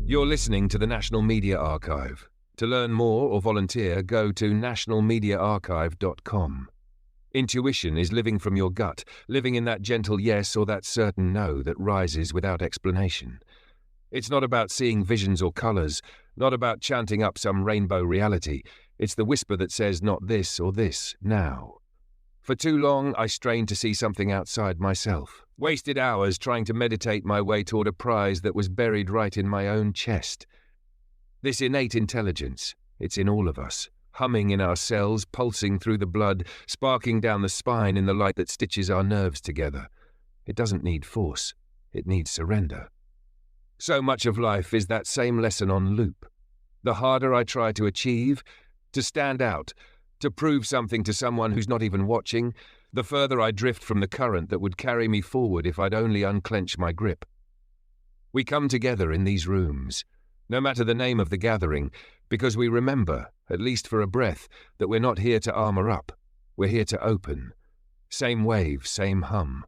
You're listening to the National Media Archive. To learn more or volunteer, go to nationalmediaarchive.com. Intuition is living from your gut, living in that gentle yes or that certain no that rises without explanation. It's not about seeing visions or colours, not about chanting up some rainbow reality. It's the whisper that says not this or this, now. For too long, I strained to see something outside myself. Wasted hours trying to meditate my way toward a prize that was buried right in my own chest. This innate intelligence, it's in all of us, humming in our cells, pulsing through the blood, sparking down the spine in the light that stitches our nerves together. It doesn't need force, it needs surrender. So much of life is that same lesson on loop. The harder I try to achieve, to stand out, to prove something to someone who's not even watching, the further I drift from the current that would carry me forward if I'd only unclench my grip. We come together in these rooms, no matter the name of the gathering, because we remember, at least for a breath, that we're not here to armour up. We're here to open. Same wave, same hum.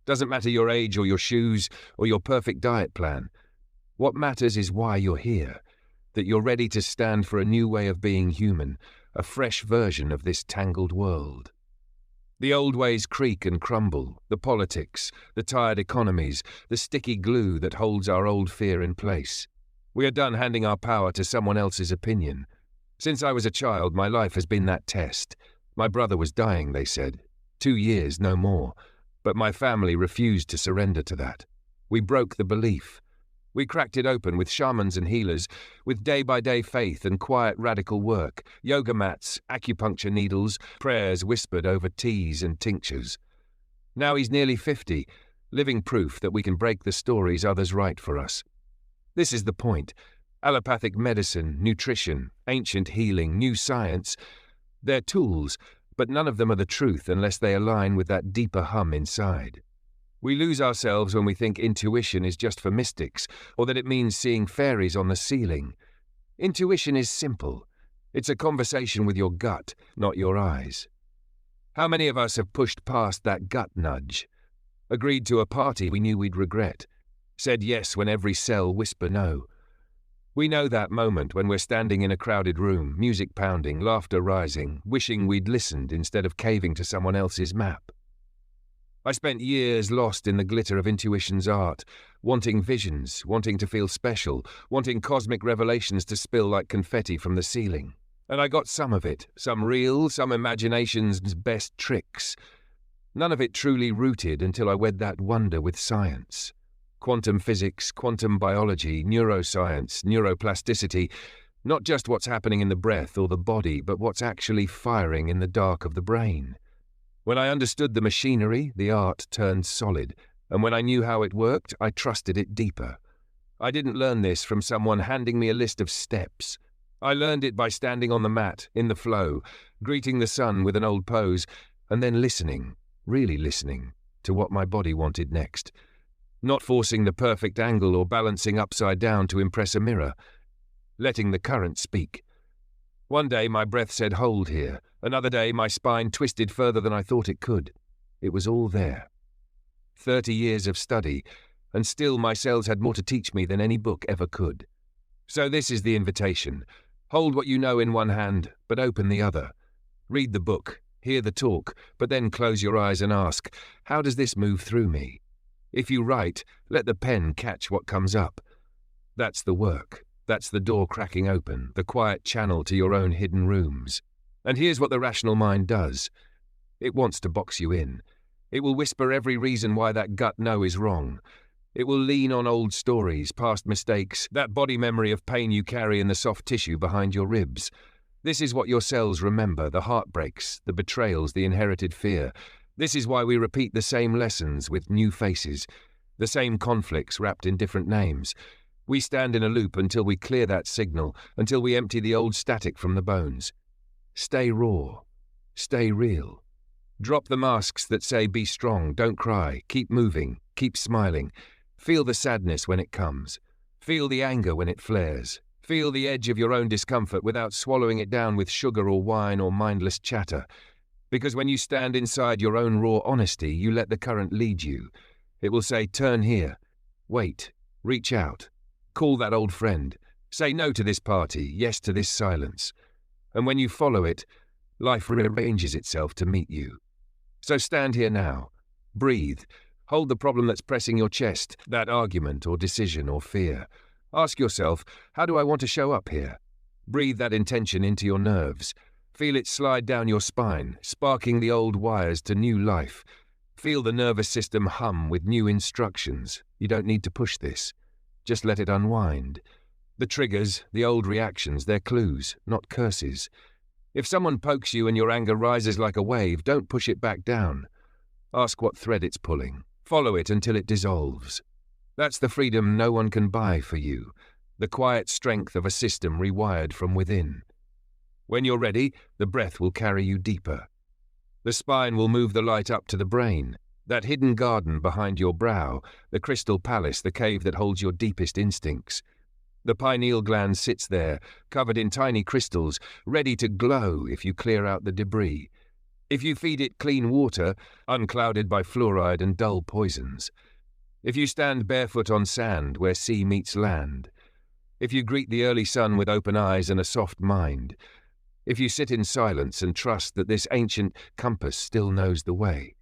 Doesn't matter your age or your shoes or your perfect diet plan. What matters is why you're here, that you're ready to stand for a new way of being human, a fresh version of this tangled world. The old ways creak and crumble, the politics, the tired economies, the sticky glue that holds our old fear in place. We are done handing our power to someone else's opinion. Since I was a child, my life has been that test. My brother was dying, they said. 2 years, no more. But my family refused to surrender to that. We broke the belief. We cracked it open with shamans and healers, with day-by-day faith and quiet radical work, yoga mats, acupuncture needles, prayers whispered over teas and tinctures. Now he's nearly 50, living proof that we can break the stories others write for us. This is the point. Allopathic medicine, nutrition, ancient healing, new science, they're tools, but none of them are the truth unless they align with that deeper hum inside. We lose ourselves when we think intuition is just for mystics, or that it means seeing fairies on the ceiling. Intuition is simple. It's a conversation with your gut, not your eyes. How many of us have pushed past that gut nudge? Agreed to a party we knew we'd regret. Said yes when every cell whispered no. We know that moment when we're standing in a crowded room, music pounding, laughter rising, wishing we'd listened instead of caving to someone else's map. I spent years lost in the glitter of intuition's art, wanting visions, wanting to feel special, wanting cosmic revelations to spill like confetti from the ceiling. And I got some of it, some real, some imagination's best tricks. None of it truly rooted until I wed that wonder with science. Quantum physics, quantum biology, neuroscience, neuroplasticity, not just what's happening in the breath or the body, but what's actually firing in the dark of the brain. When I understood the machinery, the art turned solid, and when I knew how it worked, I trusted it deeper. I didn't learn this from someone handing me a list of steps. I learned it by standing on the mat, in the flow, greeting the sun with an old pose, and then listening, really listening, to what my body wanted next. Not forcing the perfect angle or balancing upside down to impress a mirror. Letting the current speak. One day my breath said hold here. Another day my spine twisted further than I thought it could. It was all there. 30 years of study, and still my cells had more to teach me than any book ever could. So this is the invitation. Hold what you know in one hand, but open the other. Read the book, hear the talk, but then close your eyes and ask, how does this move through me? If you write, let the pen catch what comes up. That's the work. That's the door cracking open, the quiet channel to your own hidden rooms. And here's what the rational mind does. It wants to box you in. It will whisper every reason why that gut no is wrong. It will lean on old stories, past mistakes, that body memory of pain you carry in the soft tissue behind your ribs. This is what your cells remember, the heartbreaks, the betrayals, the inherited fear. This is why we repeat the same lessons with new faces, the same conflicts wrapped in different names. We stand in a loop until we clear that signal, until we empty the old static from the bones. Stay raw. Stay real. Drop the masks that say be strong, don't cry, keep moving, keep smiling. Feel the sadness when it comes. Feel the anger when it flares. Feel the edge of your own discomfort without swallowing it down with sugar or wine or mindless chatter. Because when you stand inside your own raw honesty, you let the current lead you. It will say, turn here. Wait. Reach out. Call that old friend. Say no to this party, yes to this silence. And when you follow it, life rearranges itself to meet you. So stand here now. Breathe. Hold the problem that's pressing your chest, that argument or decision or fear. Ask yourself, how do I want to show up here? Breathe that intention into your nerves. Feel it slide down your spine, sparking the old wires to new life. Feel the nervous system hum with new instructions. You don't need to push this. Just let it unwind. The triggers, the old reactions, they're clues, not curses. If someone pokes you and your anger rises like a wave, don't push it back down. Ask what thread it's pulling. Follow it until it dissolves. That's the freedom no one can buy for you, the quiet strength of a system rewired from within. When you're ready, the breath will carry you deeper. The spine will move the light up to the brain, that hidden garden behind your brow, the crystal palace, the cave that holds your deepest instincts. The pineal gland sits there, covered in tiny crystals, ready to glow if you clear out the debris. If you feed it clean water, unclouded by fluoride and dull poisons. If you stand barefoot on sand where sea meets land. If you greet the early sun with open eyes and a soft mind. If you sit in silence and trust that this ancient compass still knows the way.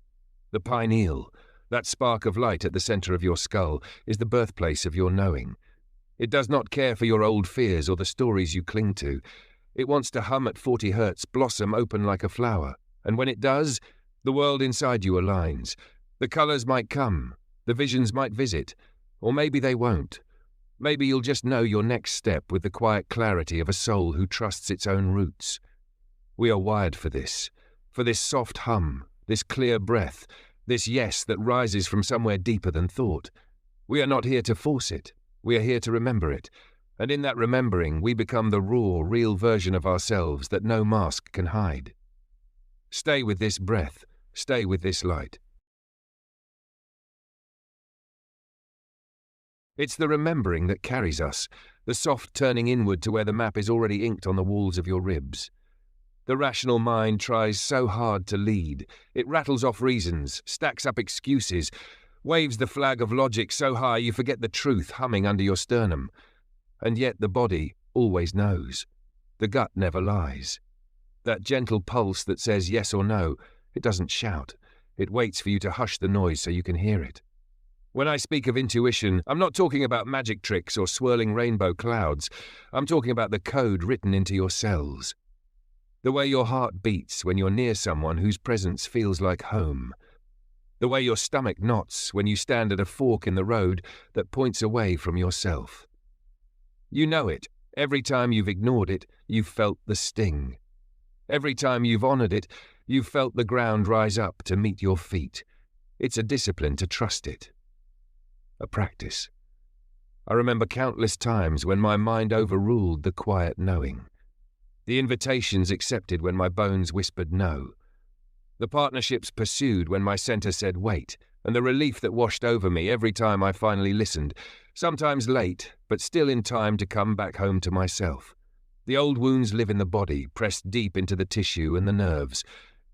The pineal, that spark of light at the center of your skull, is the birthplace of your knowing. It does not care for your old fears or the stories you cling to. It wants to hum at 40 hertz, blossom open like a flower. And when it does, the world inside you aligns. The colors might come, the visions might visit, or maybe they won't. Maybe you'll just know your next step with the quiet clarity of a soul who trusts its own roots. We are wired for this soft hum, this clear breath, this yes that rises from somewhere deeper than thought. We are not here to force it. We are here to remember it, and in that remembering we become the raw, real version of ourselves that no mask can hide. Stay with this breath, stay with this light. It's the remembering that carries us, the soft turning inward to where the map is already inked on the walls of your ribs. The rational mind tries so hard to lead. It rattles off reasons, stacks up excuses, waves the flag of logic so high you forget the truth humming under your sternum. And yet the body always knows. The gut never lies. That gentle pulse that says yes or no, it doesn't shout. It waits for you to hush the noise so you can hear it. When I speak of intuition, I'm not talking about magic tricks or swirling rainbow clouds. I'm talking about the code written into your cells. The way your heart beats when you're near someone whose presence feels like home. The way your stomach knots when you stand at a fork in the road that points away from yourself. You know it. Every time you've ignored it, you've felt the sting. Every time you've honored it, you've felt the ground rise up to meet your feet. It's a discipline to trust it. A practice. I remember countless times when my mind overruled the quiet knowing. The invitations accepted when my bones whispered no. The partnerships pursued when my center said wait, and the relief that washed over me every time I finally listened, sometimes late, but still in time to come back home to myself. The old wounds live in the body, pressed deep into the tissue and the nerves.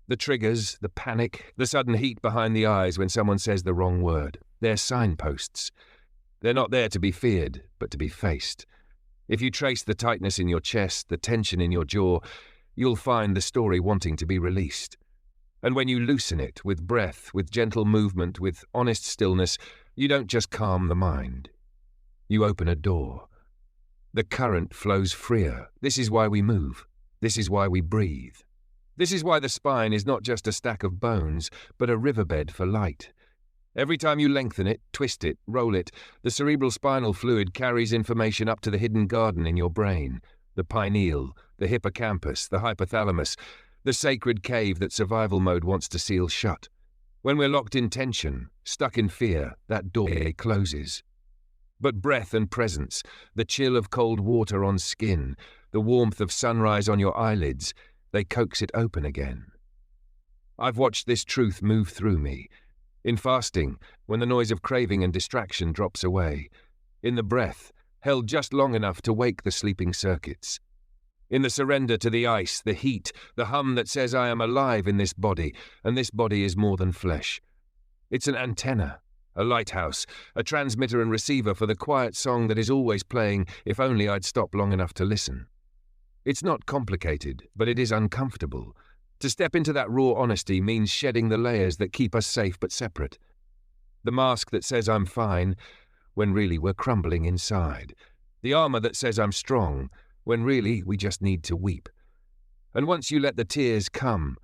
The triggers, the panic, the sudden heat behind the eyes when someone says the wrong word. They're signposts. They're not there to be feared, but to be faced. If you trace the tightness in your chest, the tension in your jaw, you'll find the story wanting to be released. And when you loosen it, with breath, with gentle movement, with honest stillness, you don't just calm the mind. You open a door. The current flows freer. This is why we move. This is why we breathe. This is why the spine is not just a stack of bones, but a riverbed for light. Every time you lengthen it, twist it, roll it, the cerebral spinal fluid carries information up to the hidden garden in your brain, the pineal, the hippocampus, the hypothalamus, the sacred cave that survival mode wants to seal shut. When we're locked in tension, stuck in fear, that door closes. But breath and presence, the chill of cold water on skin, the warmth of sunrise on your eyelids, they coax it open again. I've watched this truth move through me. In fasting, when the noise of craving and distraction drops away. In the breath, held just long enough to wake the sleeping circuits. In the surrender to the ice, the heat, the hum that says I am alive in this body, and this body is more than flesh. It's an antenna, a lighthouse, a transmitter and receiver for the quiet song that is always playing if only I'd stop long enough to listen. It's not complicated, but it is uncomfortable. To step into that raw honesty means shedding the layers that keep us safe but separate. The mask that says I'm fine, when really we're crumbling inside. The armor that says I'm strong, when really we just need to weep. And once you let the tears come,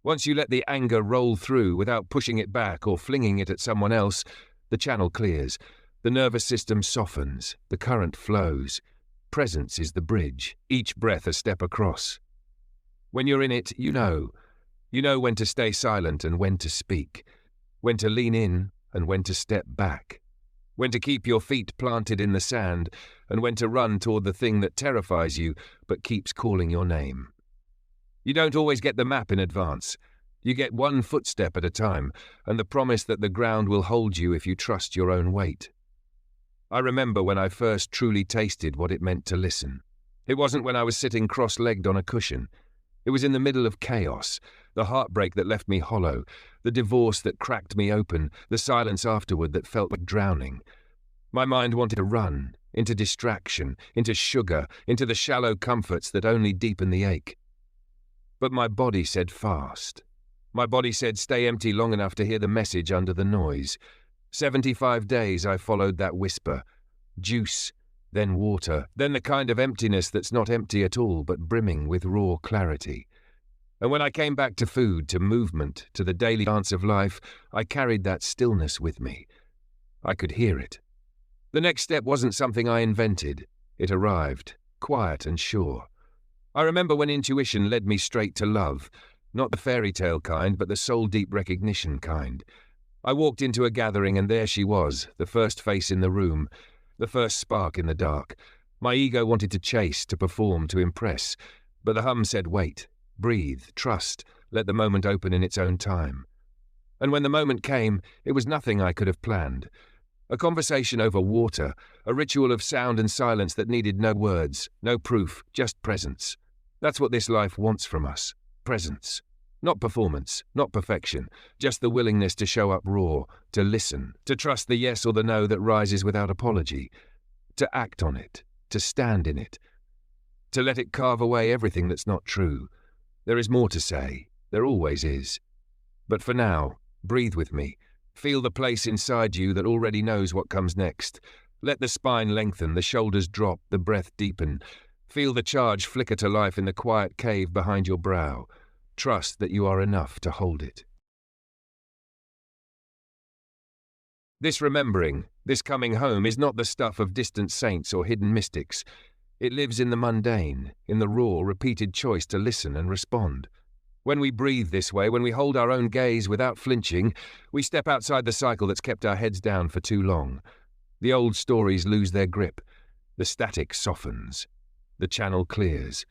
once you let the anger roll through without pushing it back or flinging it at someone else, the channel clears, the nervous system softens, the current flows. Presence is the bridge, each breath a step across. When you're in it, you know. You know when to stay silent and when to speak, when to lean in and when to step back, when to keep your feet planted in the sand and when to run toward the thing that terrifies you but keeps calling your name. You don't always get the map in advance. You get one footstep at a time and the promise that the ground will hold you if you trust your own weight. I remember when I first truly tasted what it meant to listen. It wasn't when I was sitting cross-legged on a cushion. It was in the middle of chaos, the heartbreak that left me hollow, the divorce that cracked me open, the silence afterward that felt like drowning. My mind wanted to run, into distraction, into sugar, into the shallow comforts that only deepen the ache. But my body said fast. My body said stay empty long enough to hear the message under the noise. 75 days I followed that whisper. Juice, then water, then the kind of emptiness that's not empty at all but brimming with raw clarity. And when I came back to food, to movement, to the daily dance of life, I carried that stillness with me. I could hear it. The next step wasn't something I invented. It arrived, quiet and sure. I remember when intuition led me straight to love, not the fairy tale kind, but the soul-deep recognition kind. I walked into a gathering and there she was, the first face in the room, the first spark in the dark. My ego wanted to chase, to perform, to impress, but the hum said wait, breathe, trust, let the moment open in its own time. And when the moment came, it was nothing I could have planned. A conversation over water, a ritual of sound and silence that needed no words, no proof, just presence. That's what this life wants from us, presence. Not performance, not perfection, just the willingness to show up raw, to listen, to trust the yes or the no that rises without apology, to act on it, to stand in it, to let it carve away everything that's not true. There is more to say, there always is. But for now, breathe with me. Feel the place inside you that already knows what comes next. Let the spine lengthen, the shoulders drop, the breath deepen. Feel the charge flicker to life in the quiet cave behind your brow. Trust that you are enough to hold it. This remembering, this coming home is not the stuff of distant saints or hidden mystics. It lives in the mundane, in the raw, repeated choice to listen and respond. When we breathe this way, when we hold our own gaze without flinching, we step outside the cycle that's kept our heads down for too long. The old stories lose their grip. The static softens. The channel clears.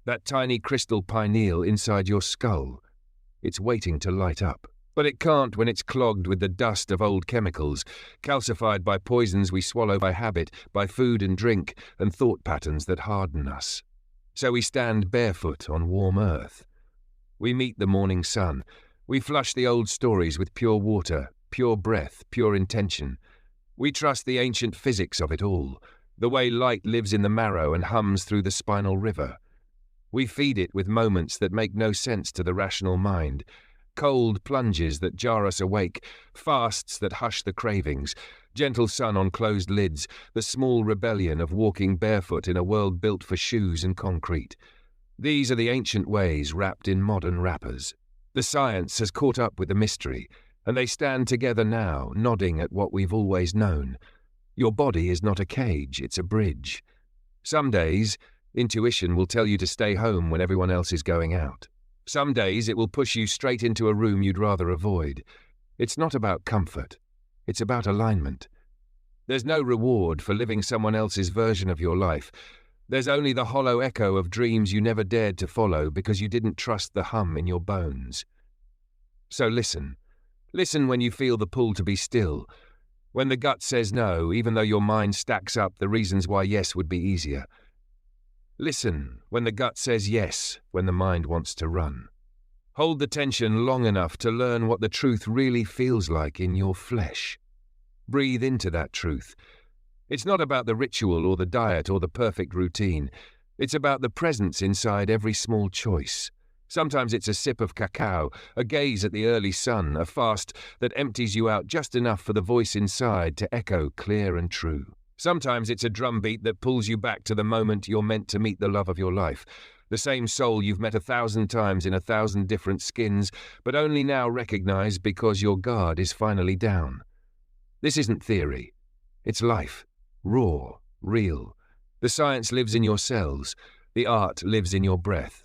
That tiny crystal pineal inside your skull. It's waiting to light up. But it can't when it's clogged with the dust of old chemicals, calcified by poisons we swallow by habit, by food and drink, and thought patterns that harden us. So we stand barefoot on warm earth. We meet the morning sun. We flush the old stories with pure water, pure breath, pure intention. We trust the ancient physics of it all, the way light lives in the marrow and hums through the spinal river. We feed it with moments that make no sense to the rational mind, cold plunges that jar us awake, fasts that hush the cravings, gentle sun on closed lids, the small rebellion of walking barefoot in a world built for shoes and concrete. These are the ancient ways wrapped in modern wrappers. The science has caught up with the mystery, and they stand together now, nodding at what we've always known. Your body is not a cage, it's a bridge. Some days, intuition will tell you to stay home when everyone else is going out. Some days it will push you straight into a room you'd rather avoid. It's not about comfort. It's about alignment. There's no reward for living someone else's version of your life. There's only the hollow echo of dreams you never dared to follow because you didn't trust the hum in your bones. So listen. Listen when you feel the pull to be still. When the gut says no, even though your mind stacks up the reasons why yes would be easier. Listen when the gut says yes, when the mind wants to run. Hold the tension long enough to learn what the truth really feels like in your flesh. Breathe into that truth. It's not about the ritual or the diet or the perfect routine. It's about the presence inside every small choice. Sometimes it's a sip of cacao, a gaze at the early sun, a fast that empties you out just enough for the voice inside to echo clear and true. Sometimes it's a drumbeat that pulls you back to the moment you're meant to meet the love of your life, the same soul you've met 1,000 times in 1,000 different skins, but only now recognize because your guard is finally down. This isn't theory. It's life. Raw, real. The science lives in your cells. The art lives in your breath.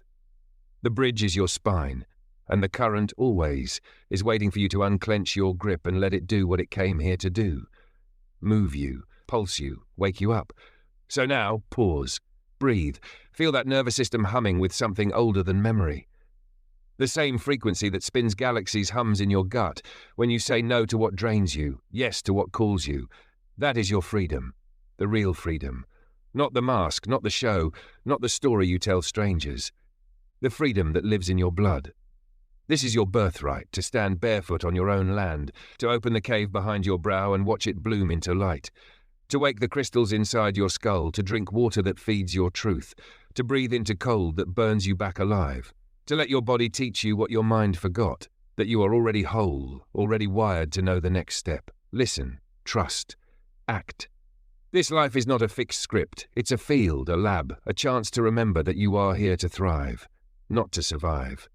The bridge is your spine, and the current always is waiting for you to unclench your grip and let it do what it came here to do. Move you, pulse you, wake you up. So now, pause, breathe, feel that nervous system humming with something older than memory. The same frequency that spins galaxies hums in your gut when you say no to what drains you, yes to what calls you. That is your freedom, the real freedom. Not the mask, not the show, not the story you tell strangers. The freedom that lives in your blood. This is your birthright, to stand barefoot on your own land, to open the cave behind your brow and watch it bloom into light, to wake the crystals inside your skull, to drink water that feeds your truth, to breathe into cold that burns you back alive, to let your body teach you what your mind forgot, that you are already whole, already wired to know the next step. Listen, trust, act. This life is not a fixed script. It's a field, a lab, a chance to remember that you are here to thrive, not to survive.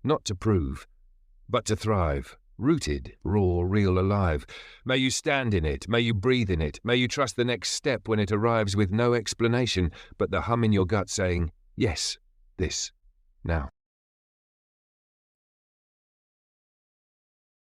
Not to prove, but to thrive, rooted, raw, real, alive. May you stand in it, may you breathe in it, may you trust the next step when it arrives with no explanation, but the hum in your gut saying, yes, this, now.